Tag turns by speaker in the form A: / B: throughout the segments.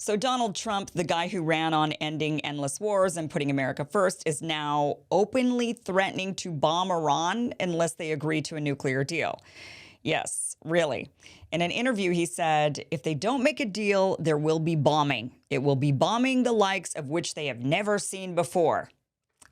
A: So Donald Trump, the guy who ran on ending endless wars and putting America first, is now openly threatening to bomb Iran unless they agree to a nuclear deal. Yes, really. In an interview, he said, if they don't make a deal, there will be bombing. It will be bombing the likes of which they have never seen before.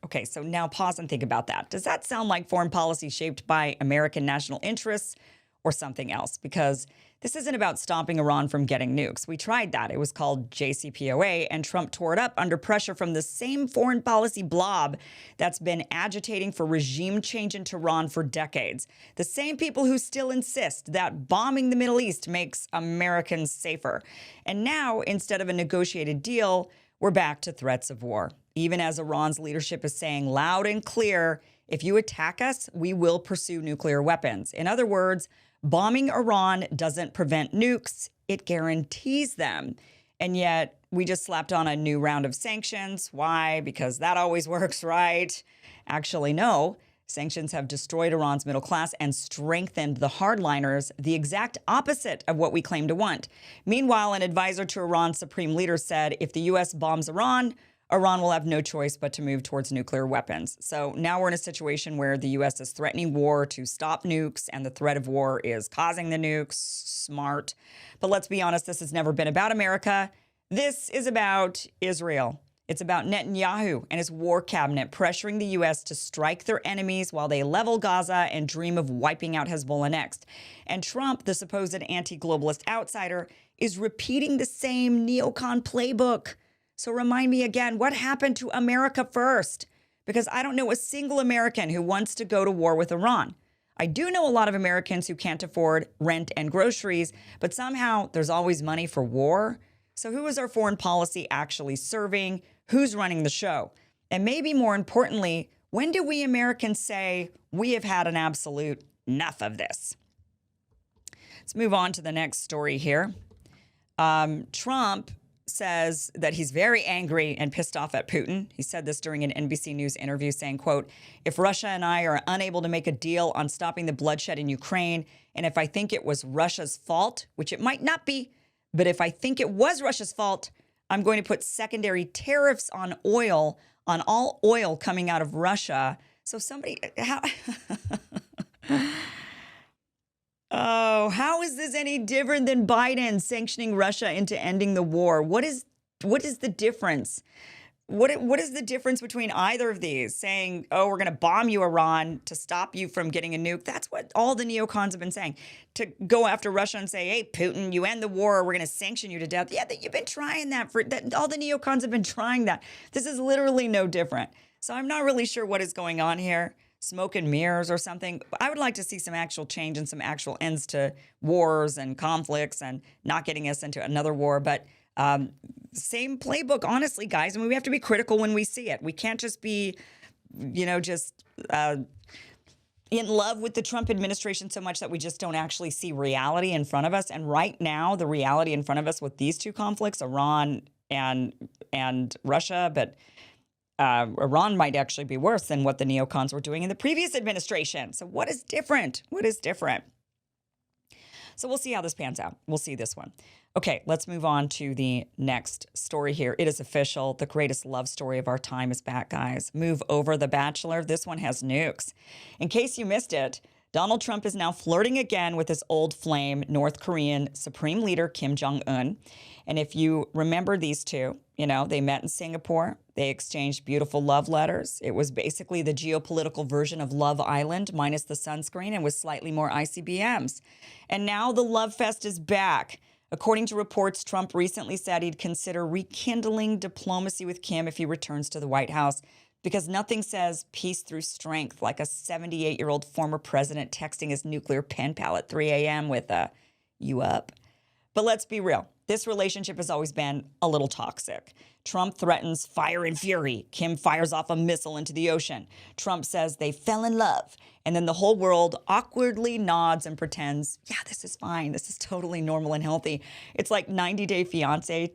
A: Okay, so now pause and think about that. Does that sound like foreign policy shaped by American national interests or something else? Because this isn't about stopping Iran from getting nukes. We tried that. It was called JCPOA, and Trump tore it up under pressure from the same foreign policy blob that's been agitating for regime change in Tehran for decades. The same people who still insist that bombing the Middle East makes Americans safer. And now, instead of a negotiated deal, we're back to threats of war. Even as Iran's leadership is saying loud and clear, if you attack us, we will pursue nuclear weapons. In other words, bombing Iran doesn't prevent nukes, it guarantees them. And yet we just slapped on a new round of sanctions. Why? Because that always works, right? Actually, no. Sanctions have destroyed Iran's middle class and strengthened the hardliners, the exact opposite of what we claim to want. Meanwhile, an advisor to Iran's supreme leader said if the U.S. bombs Iran, Iran will have no choice but to move towards nuclear weapons. So now we're in a situation where the U.S. is threatening war to stop nukes, and the threat of war is causing the nukes. Smart. But let's be honest, this has never been about America. This is about Israel. It's about Netanyahu and his war cabinet pressuring the U.S. to strike their enemies while they level Gaza and dream of wiping out Hezbollah next. And Trump, the supposed anti-globalist outsider, is repeating the same neocon playbook. So remind me again, what happened to America first? Because I don't know a single American who wants to go to war with Iran. I do know a lot of Americans who can't afford rent and groceries, but somehow there's always money for war. So who is our foreign policy actually serving? Who's running the show? And maybe more importantly, when do we Americans say we have had an absolute enough of this? Let's move on to the next story here. Trump says that he's very angry and pissed off at Putin. He said this during an NBC News interview saying, quote, if Russia and I are unable to make a deal on stopping the bloodshed in Ukraine, and if I think it was Russia's fault, which it might not be, but if I think it was Russia's fault, I'm going to put secondary tariffs on oil, on all oil coming out of Russia. So somebody, how is this any different than Biden sanctioning Russia into ending the war? What is the difference? What is the difference between either of these? Saying, oh, we're going to bomb you, Iran, to stop you from getting a nuke. That's what all the neocons have been saying. To go after Russia and say, hey, Putin, you end the war, we're going to sanction you to death. Yeah, you've been trying that. All the neocons have been trying that. This is literally no different. So I'm not really sure what is going on here. Smoke and mirrors or something. I would like to see some actual change and some actual ends to wars and conflicts and not getting us into another war. But same playbook, honestly, guys. I mean, we have to be critical when we see it. We can't just be, just in love with the Trump administration so much that we just don't actually see reality in front of us. And right now, the reality in front of us with these two conflicts, Iran and Russia, but Iran might actually be worse than what the neocons were doing in the previous administration. So what is different? What is different? So we'll see how this pans out. We'll see this one. Okay, let's move on to the next story here. It is official. The greatest love story of our time is back, guys. Move over, The Bachelor. This one has nukes. In case you missed it, Donald Trump is now flirting again with his old flame, North Korean Supreme Leader Kim Jong-un. And if you remember these two, they met in Singapore. They exchanged beautiful love letters. It was basically the geopolitical version of Love Island minus the sunscreen and with slightly more ICBMs. And now the love fest is back. According to reports, Trump recently said he'd consider rekindling diplomacy with Kim if he returns to the White House, because nothing says peace through strength like a 78-year-old former president texting his nuclear pen pal at 3 a.m. with a, you up? But let's be real. This relationship has always been a little toxic. Trump threatens fire and fury. Kim fires off a missile into the ocean. Trump says they fell in love. And then the whole world awkwardly nods and pretends, yeah, this is fine. This is totally normal and healthy. It's like 90 Day Fiancé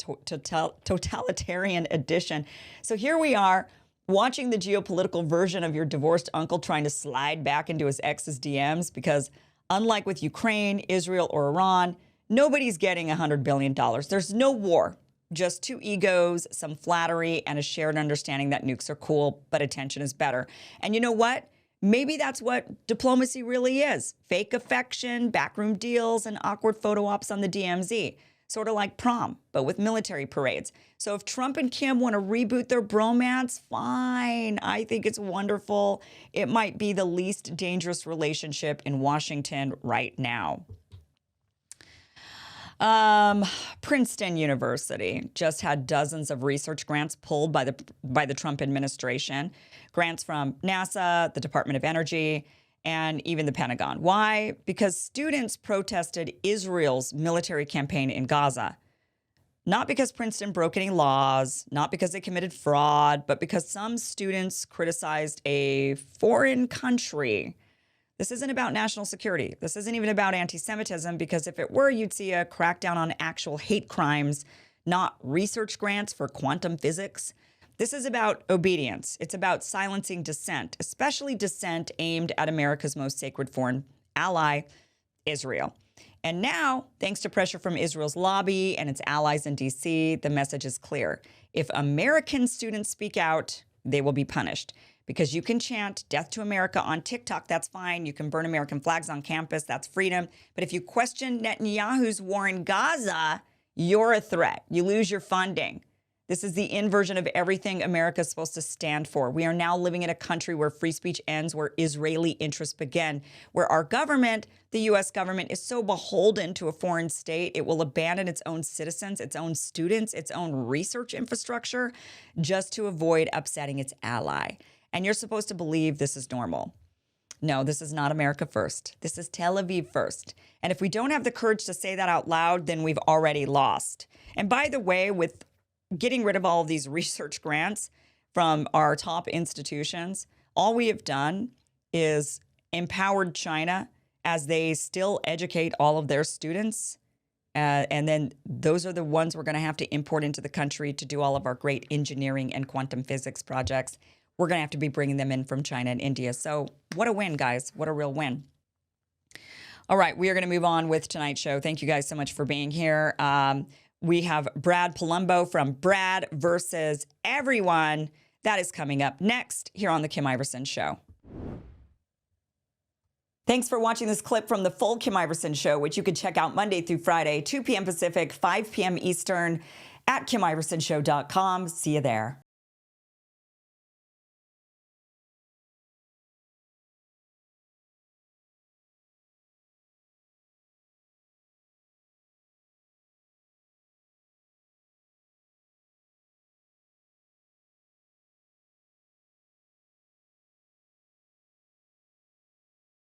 A: totalitarian edition. So here we are watching the geopolitical version of your divorced uncle trying to slide back into his ex's DMs because unlike with Ukraine, Israel, or Iran, nobody's getting $100 billion. There's no war. Just two egos, some flattery, and a shared understanding that nukes are cool, but attention is better. And you know what? Maybe that's what diplomacy really is. Fake affection, backroom deals, and awkward photo ops on the DMZ. Sort of like prom, but with military parades. So if Trump and Kim want to reboot their bromance, fine. I think it's wonderful. It might be the least dangerous relationship in Washington right now. Princeton University just had dozens of research grants pulled by the Trump administration. Grants from NASA, the Department of Energy, and even the Pentagon. Why? Because students protested Israel's military campaign in Gaza. Not because Princeton broke any laws, not because they committed fraud, but because some students criticized a foreign country. This isn't about national security. This isn't even about anti-Semitism, because if it were, you'd see a crackdown on actual hate crimes, not research grants for quantum physics. This is about obedience. It's about silencing dissent, especially dissent aimed at America's most sacred foreign ally, Israel. And now, thanks to pressure from Israel's lobby and its allies in D.C., the message is clear. If American students speak out, they will be punished. Because you can chant death to America on TikTok, that's fine. You can burn American flags on campus, that's freedom. But if you question Netanyahu's war in Gaza, you're a threat. You lose your funding. This is the inversion of everything America is supposed to stand for. We are now living in a country where free speech ends, where Israeli interests begin, where our government, the U.S. government, is so beholden to a foreign state, it will abandon its own citizens, its own students, its own research infrastructure, just to avoid upsetting its ally. And you're supposed to believe this is normal. No, this is not America first. This is Tel Aviv first. And if we don't have the courage to say that out loud, then we've already lost. And by the way, with getting rid of all of these research grants from our top institutions, all we have done is empowered China as they still educate all of their students. And then those are the ones we're going to have to import into the country to do all of our great engineering and quantum physics projects. We're going to have to be bringing them in from China and India. So what a win, guys. What a real win. All right, we are going to move on with tonight's show. Thank you guys so much for being here. We have Brad Palumbo from Brad versus Everyone. That is coming up next here on The Kim Iverson Show. Thanks for watching this clip from the full Kim Iverson Show, which you can check out Monday through Friday, 2 p.m. Pacific, 5 p.m. Eastern at KimIversonShow.com. See you there.